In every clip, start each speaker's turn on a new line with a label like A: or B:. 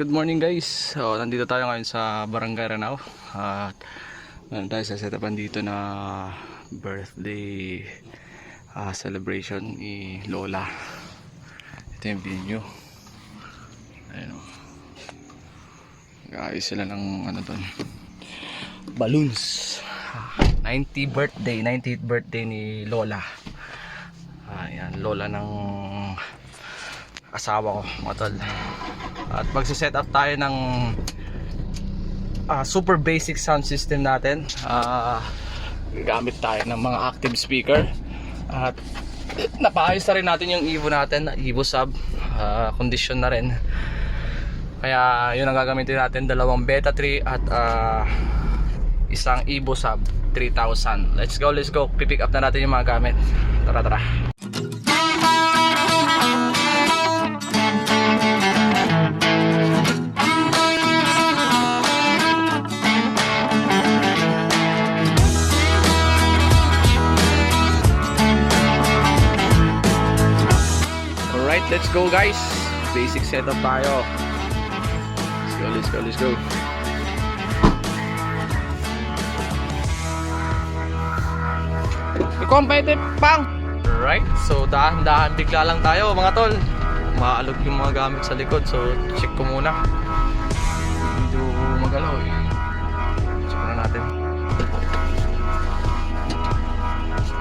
A: Good morning guys. So, nandito tayo ngayon sa Barangay Ranao. At meron tayo sa setupan dito na birthday celebration ni Lola. Ito yung venue. Ayun o. Nag-aayos sila ng ano doon, balloons. 90th birthday ni Lola. Ayan, Lola ng asawa ko, mga tol. At magsiset up tayo ng super basic sound system natin. Gamit tayo ng mga active speaker. At napaayos na rin natin yung Evo natin, Evo sub. Condition na rin. Kaya yun ang gagamitin natin, dalawang Beta 3 at isang Evo sub 3000. Let's go. Pipick up na natin yung mga gamit. Tara. Alright, let's go guys. Basic setup tayo. Let's go. Competitive pang. Alright, so dahan-dahan bigla lang tayo mga tol. Maalog yung mga gamit sa likod, so check ko muna. Medyo magalaw eh. Check na natin. Let's go.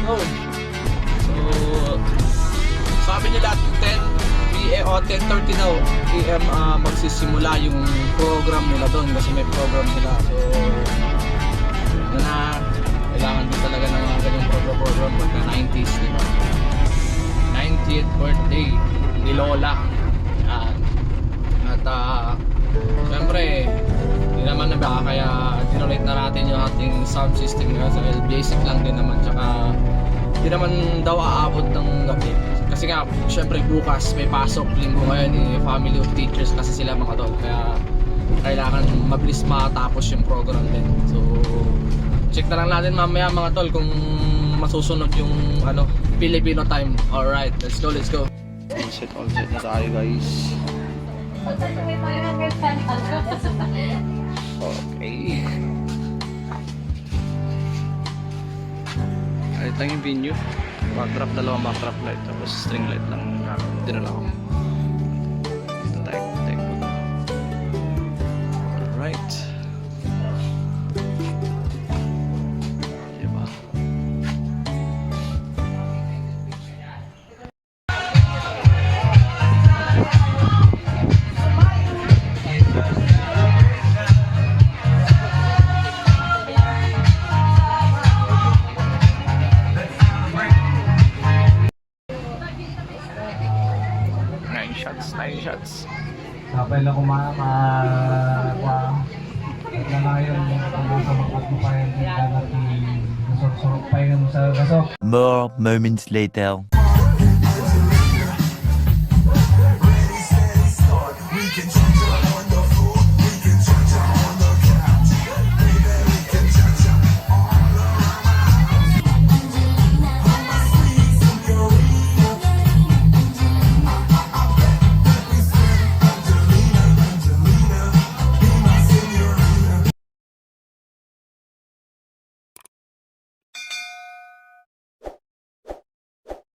A: So, sabi nila 10 PM o 10:30 daw AM magsisimula yung program nila doon kasi may program sila. So, kailangan din talaga ng mga ganyang program pagka 90s, diba? 90th birthday ni Lola. At syempre hindi naman kaya dinonate na natin yung ating sound system kasi basic lang din naman, tsaka hindi naman daw aabot ng gabi kasi nga syempre bukas may pasok, linggo ngayon family of teachers kasi sila mga tol, kaya kailangan mabilis matapos yung program din. So check na lang natin mamaya mga tol kung masusunod yung Filipino time. Alright, let's go. All set na tayo guys. Okay. Ayun lang yung venue. Backdrop, dalawang backdrop light, tapos string light lang dinala ko. Ito tayo. Alright. Diba? Nine shots.
B: Kapay lang kumama na ngayon kung sa mga mo pa yung surok pa yung sa gasok.
C: More moments later.